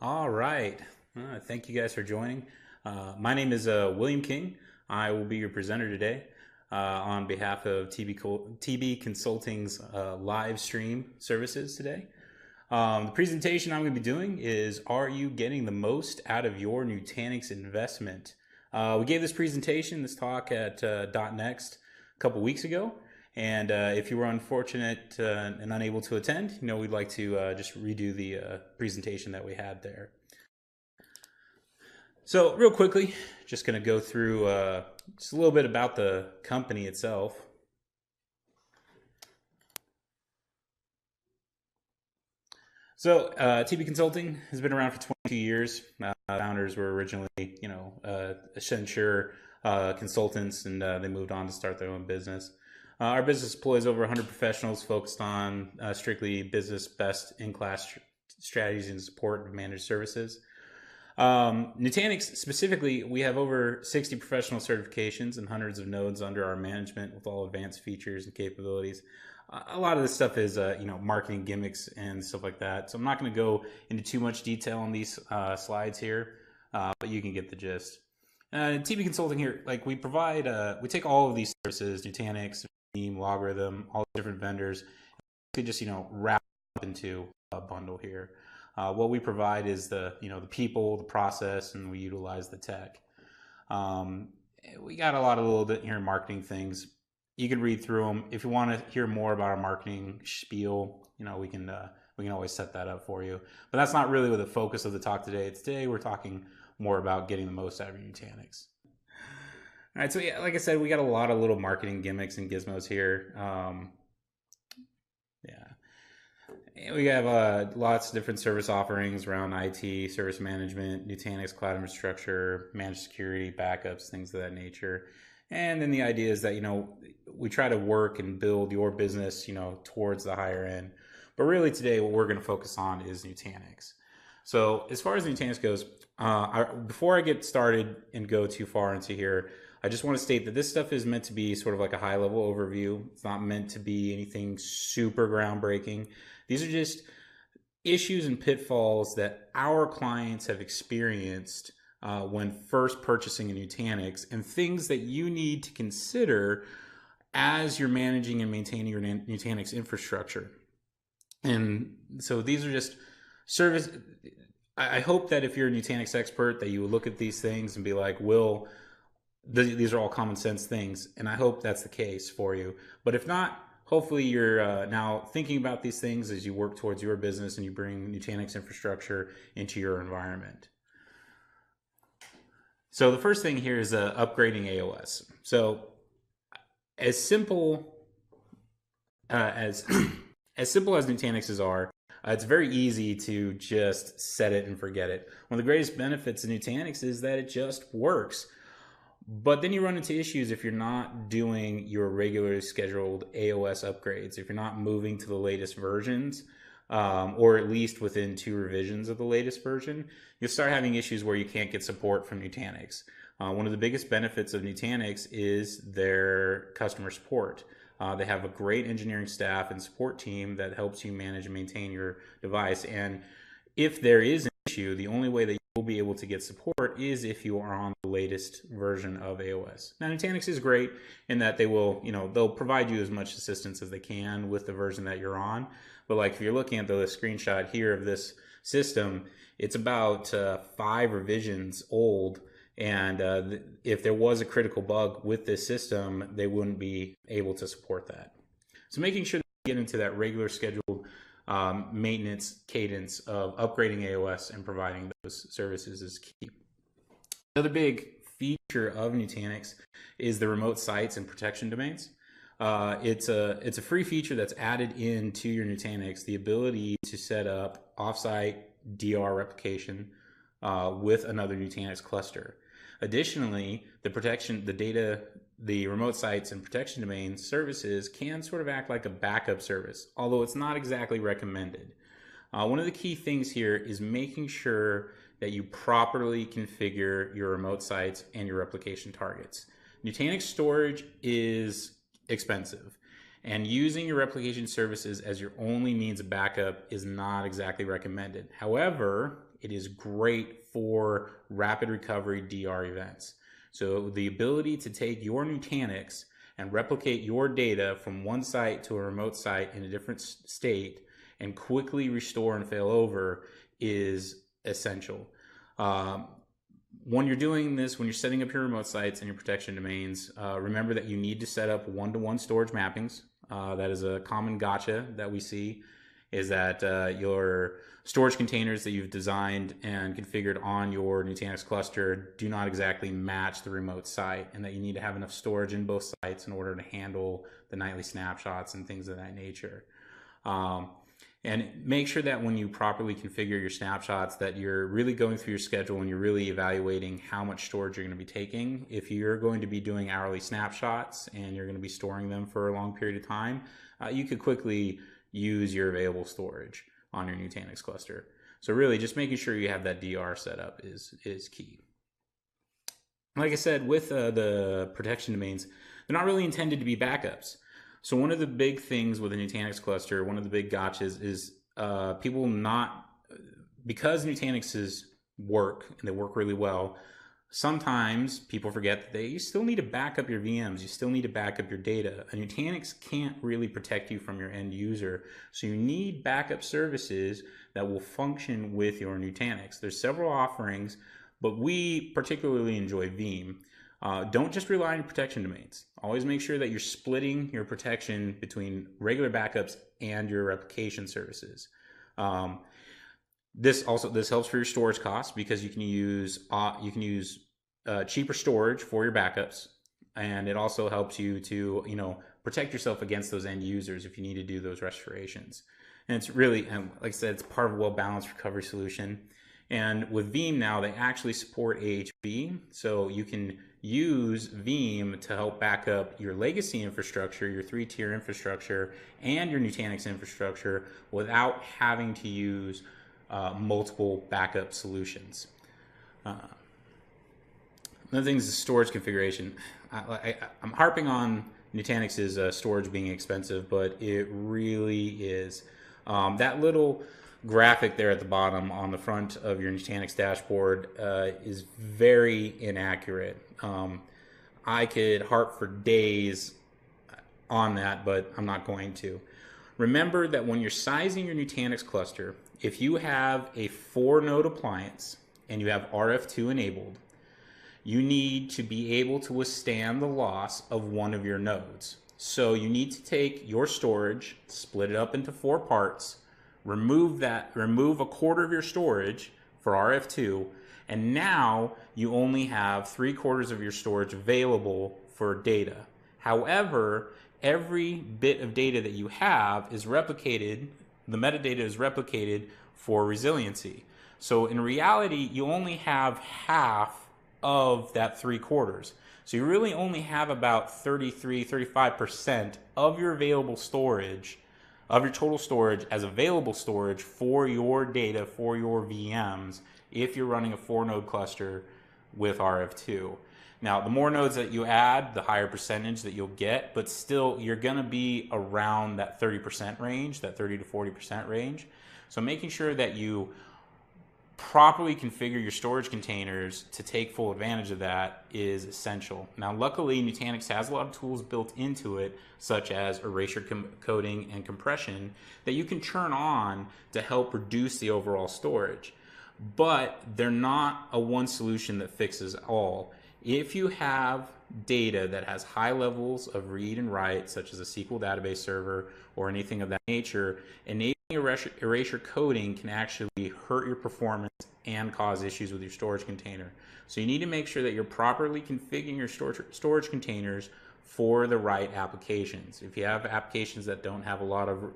All right. Thank you guys for joining. My name is William King. I will be your presenter today on behalf of TB Consulting's live stream services today. The presentation I'm going to be doing is, are you getting the most out of your Nutanix investment? We gave this presentation, this talk at .next a couple weeks ago. And if you were unfortunate and unable to attend, we'd like to just redo the presentation that we had there. So real quickly, just going to go through just a little bit about the company itself. So TB Consulting has been around for 22 years. Founders were originally, Accenture consultants, and they moved on to start their own business. Our business employs over 100 professionals focused on strictly business best-in-class strategies and support of managed services. Nutanix specifically, we have over 60 professional certifications and hundreds of nodes under our management with all advanced features and capabilities. A lot of this stuff is, marketing gimmicks and stuff like that. So I'm not going to go into too much detail on these slides here, but you can get the gist. TB Consulting here, we provide, we take all of these services, Nutanix, Logarithm, all the different vendors, we just wrap up into a bundle here. What we provide is the people, the process, and we utilize the tech. We got a lot of little bit here marketing things. You can read through them. If you want to hear more about our marketing spiel, we can always set that up for you. But that's not really the focus of the talk today. Today we're talking more about getting the most out of your Nutanix. All right, so yeah, like I said, we got a lot of little marketing gimmicks and gizmos here. We have lots of different service offerings around IT, service management, Nutanix cloud infrastructure, managed security, backups, things of that nature. And then the idea is that, we try to work and build your business, towards the higher end. But really today, what we're going to focus on is Nutanix. So as far as Nutanix goes, before I get started and go too far into here, I just want to state that this stuff is meant to be sort of like a high-level overview. It's not meant to be anything super groundbreaking. These are just issues and pitfalls that our clients have experienced when first purchasing a Nutanix, and things that you need to consider as you're managing and maintaining your Nutanix infrastructure. And so these are just service. I hope that if you're a Nutanix expert, that you would look at these things and be like, Will, these are all common sense things. And I hope that's the case for you. But if not, hopefully you're now thinking about these things as you work towards your business and you bring Nutanix infrastructure into your environment. So the first thing here is upgrading AOS. So as simple as Nutanixes are, it's very easy to just set it and forget it. One of the greatest benefits of Nutanix is that it just works. But then you run into issues if you're not doing your regularly scheduled AOS upgrades, if you're not moving to the latest versions, or at least within 2 revisions of the latest version, you'll start having issues where you can't get support from Nutanix. One of the biggest benefits of Nutanix is their customer support. They have a great engineering staff and support team that helps you manage and maintain your device. And if there is an issue, the only way that you'll be able to get support is if you are on the latest version of AOS. Now, Nutanix is great in that they will, they'll provide you as much assistance as they can with the version that you're on. But if you're looking at the screenshot here of this system, it's about 5 revisions old. And if there was a critical bug with this system, they wouldn't be able to support that. So making sure that you get into that regular scheduled maintenance cadence of upgrading AOS and providing those services is key. Another big feature of Nutanix is the remote sites and protection domains. It's a free feature that's added into your Nutanix, the ability to set up offsite DR replication with another Nutanix cluster. Additionally, the remote sites and protection domain services can sort of act like a backup service, although it's not exactly recommended. One of the key things here is making sure that you properly configure your remote sites and your replication targets. Nutanix storage is expensive, And using your replication services as your only means of backup is not exactly recommended. However, it is great for rapid recovery DR events. So the ability to take your Nutanix and replicate your data from one site to a remote site in a different state and quickly restore and fail over is essential. When you're doing this, when you're setting up your remote sites and your protection domains, remember that you need to set up one-to-one storage mappings. That is a common gotcha that we see, is that your storage containers that you've designed and configured on your Nutanix cluster do not exactly match the remote site, and that you need to have enough storage in both sites in order to handle the nightly snapshots and things of that nature. And make sure that when you properly configure your snapshots that you're really going through your schedule and you're really evaluating how much storage you're going to be taking. If you're going to be doing hourly snapshots and you're going to be storing them for a long period of time, you could quickly use your available storage on your Nutanix cluster. So really just making sure you have that DR set up is key. Like I said, with the protection domains, they're not really intended to be backups. So one of the big things with a Nutanix cluster, one of the big gotchas is people not, because Nutanixes work and they work really well, sometimes people forget that you still need to back up your VMs, you still need to back up your data. A Nutanix can't really protect you from your end user, so you need backup services that will function with your Nutanix. There's several offerings, but we particularly enjoy Veeam. Don't just rely on your protection domains. Always make sure that you're splitting your protection between regular backups and your replication services. This helps for your storage costs because you can use cheaper storage for your backups, and it also helps you to protect yourself against those end users if you need to do those restorations. And it's really, like I said, it's part of a well-balanced recovery solution. And with Veeam now, they actually support AHV, so you can use Veeam to help back up your legacy infrastructure, your 3-tier infrastructure, and your Nutanix infrastructure without having to use multiple backup solutions. Another thing is the storage configuration. I'm harping on Nutanix's storage being expensive, but it really is. That little graphic there at the bottom on the front of your Nutanix dashboard is very inaccurate. I could harp for days on that, but I'm not going to. Remember that when you're sizing your Nutanix cluster, if you have a 4-node appliance and you have RF2 enabled, you need to be able to withstand the loss of one of your nodes. So you need to take your storage, split it up into 4 parts, remove a quarter of your storage for RF2, and now you only have 3/4 of your storage available for data. However, every bit of data that you have is replicated, the metadata is replicated for resiliency. So in reality, you only have half of that 3/4. So you really only have about 35% of your available storage, of your total storage as available storage for your data, for your VMs, if you're running a 4-node cluster with RF2. Now, the more nodes that you add, the higher percentage that you'll get, but still you're going to be around that 30% range, that 30 to 40% range. So making sure that you properly configure your storage containers to take full advantage of that is essential. Now, luckily, Nutanix has a lot of tools built into it, such as erasure coding and compression, that you can turn on to help reduce the overall storage. But they're not a one solution that fixes all. If you have data that has high levels of read and write, such as a SQL database server or anything of that nature, enabling erasure coding can actually hurt your performance and cause issues with your storage container. So you need to make sure that you're properly configuring your storage containers for the right applications. If you have applications that don't have a lot of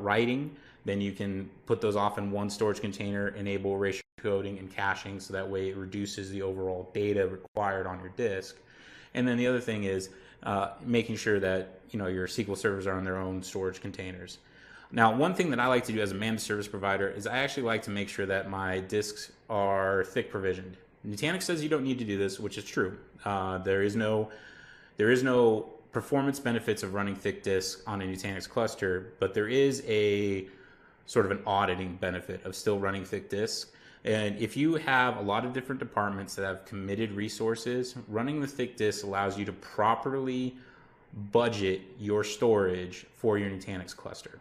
writing, then you can put those off in one storage container, enable erasure coding and caching, so that way it reduces the overall data required on your disk. And then the other thing is making sure that your SQL servers are on their own storage containers. Now, one thing that I like to do as a managed service provider is I actually like to make sure that my disks are thick provisioned. Nutanix says you don't need to do this, which is true. There is no performance benefits of running thick disk on a Nutanix cluster, but there is a sort of an auditing benefit of still running thick disk. And if you have a lot of different departments that have committed resources, running the thick disk allows you to properly budget your storage for your Nutanix cluster.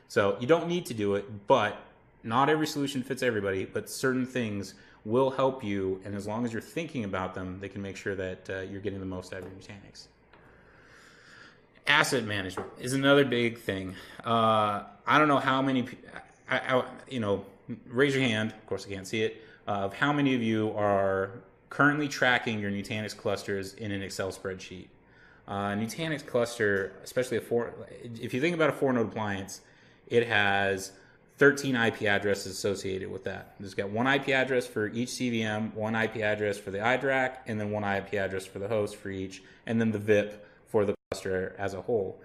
So you don't need to do it, but not every solution fits everybody, but certain things will help you, and as long as you're thinking about them, they can make sure that you're getting the most out of your Nutanix. Asset management is another big thing. I don't know how many, raise your hand, of course I can't see it, of how many of you are currently tracking your Nutanix clusters in an Excel spreadsheet. Nutanix cluster, especially if you think about a 4-node appliance, it has 13 IP addresses associated with that. It's got one IP address for each CVM, one IP address for the iDRAC, and then one IP address for the host for each, and then the VIP for the cluster as a whole.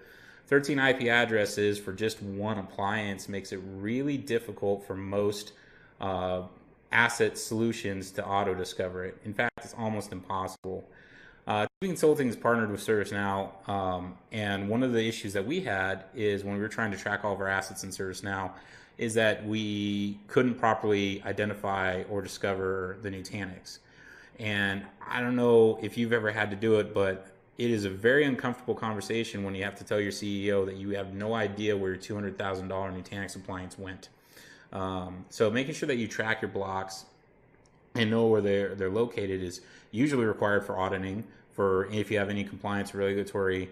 13 IP addresses for just one appliance makes it really difficult for most asset solutions to auto-discover it. In fact, it's almost impossible. Consulting is partnered with ServiceNow, and one of the issues that we had is when we were trying to track all of our assets in ServiceNow is that we couldn't properly identify or discover the Nutanix. And I don't know if you've ever had to do it, but it is a very uncomfortable conversation when you have to tell your CEO that you have no idea where your $200,000 Nutanix appliance went. So making sure that you track your blocks and know where they're located is usually required for auditing. For if you have any compliance or regulatory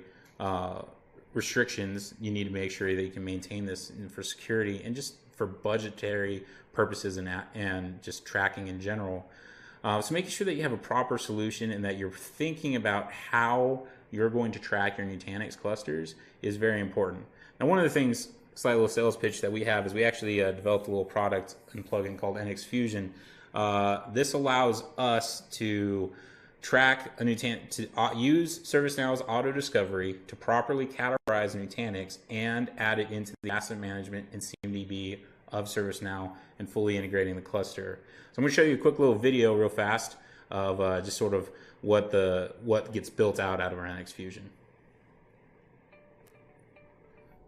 restrictions, you need to make sure that you can maintain this for security and just for budgetary purposes and just tracking in general. So making sure that you have a proper solution and that you're thinking about how you're going to track your Nutanix clusters is very important. Now, one of the things, slight little sales pitch that we have is we actually developed a little product and plugin called NX Fusion. This allows us to track a Nutanix, to use ServiceNow's auto discovery to properly categorize Nutanix and add it into the asset management and CMDB of ServiceNow and fully integrating the cluster. So I'm going to show you a quick little video real fast of just sort of what gets built out of our NX Fusion.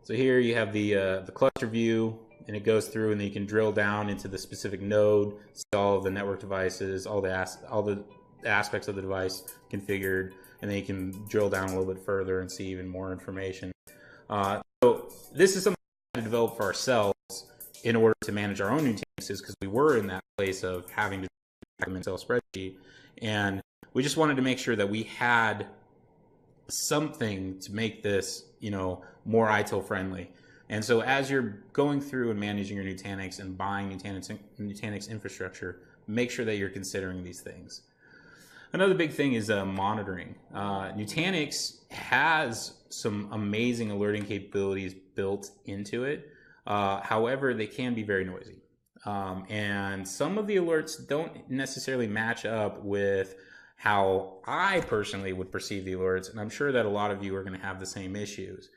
So here you have the cluster view, and it goes through, and then you can drill down into the specific node, see all of the network devices, all the aspects of the device configured, and then you can drill down a little bit further and see even more information. So this is something we had to develop for ourselves in order to manage our own Nutanixes, because we were in that place of having to track them in Excel spreadsheet, and we just wanted to make sure that we had something to make this, more ITIL friendly. And so as you're going through and managing your Nutanix and buying Nutanix infrastructure, make sure that you're considering these things. Another big thing is monitoring. Nutanix has some amazing alerting capabilities built into it. However, they can be very noisy. And some of the alerts don't necessarily match up with how I personally would perceive the alerts, and I'm sure that a lot of you are going to have the same issues.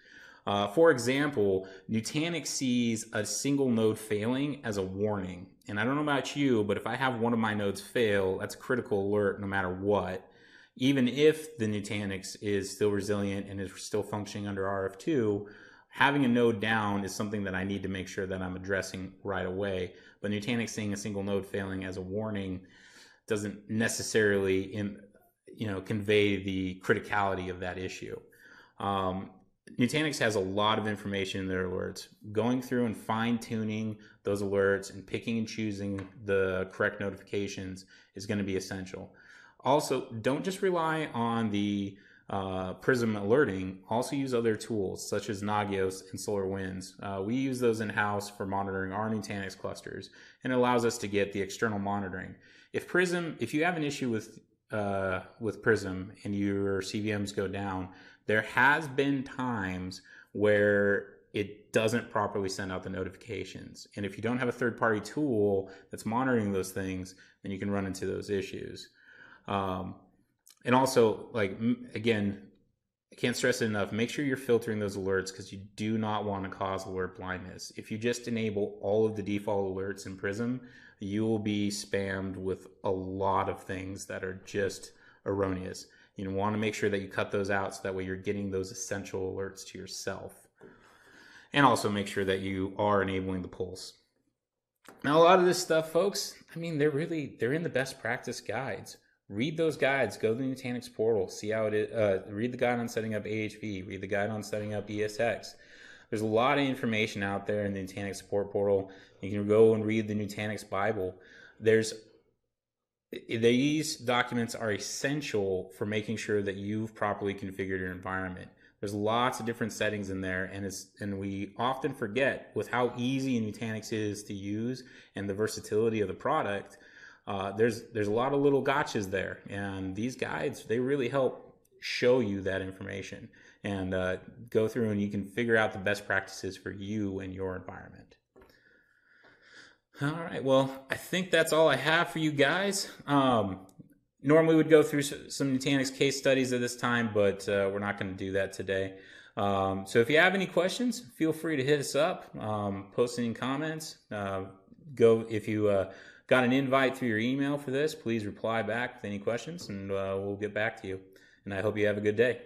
For example, Nutanix sees a single node failing as a warning. And I don't know about you, but if I have one of my nodes fail, that's a critical alert no matter what. Even if the Nutanix is still resilient and is still functioning under RF2, having a node down is something that I need to make sure that I'm addressing right away. But Nutanix seeing a single node failing as a warning doesn't necessarily convey the criticality of that issue. Nutanix has a lot of information in their alerts. Going through and fine-tuning those alerts and picking and choosing the correct notifications is going to be essential. Also, don't just rely on the Prism alerting. Also use other tools such as Nagios and SolarWinds. We use those in-house for monitoring our Nutanix clusters, and it allows us to get the external monitoring. If you have an issue with Prism and your CVMs go down, there has been times where it doesn't properly send out the notifications. And if you don't have a third-party tool that's monitoring those things, then you can run into those issues. And also, again, I can't stress it enough, make sure you're filtering those alerts, because you do not want to cause alert blindness. If you just enable all of the default alerts in Prism, you will be spammed with a lot of things that are just erroneous. You want to make sure that you cut those out so that way you're getting those essential alerts to yourself. And also make sure that you are enabling the pulse. Now, a lot of this stuff, folks, I mean, they're in the best practice guides. Read those guides. Go to the Nutanix portal. See how it is. Read the guide on setting up AHV. Read the guide on setting up ESX. There's a lot of information out there in the Nutanix support portal. You can go and read the Nutanix Bible. These documents are essential for making sure that you've properly configured your environment. There's lots of different settings in there, and we often forget with how easy Nutanix is to use and the versatility of the product. There's a lot of little gotchas there, and these guides, they really help show you that information and go through, and you can figure out the best practices for you and your environment. All right, well, I think that's all I have for you guys. Normally we'd go through some Nutanix case studies at this time, but we're not going to do that today. So if you have any questions, feel free to hit us up, post any comments. If you got an invite through your email for this, please reply back with any questions, and we'll get back to you. And I hope you have a good day.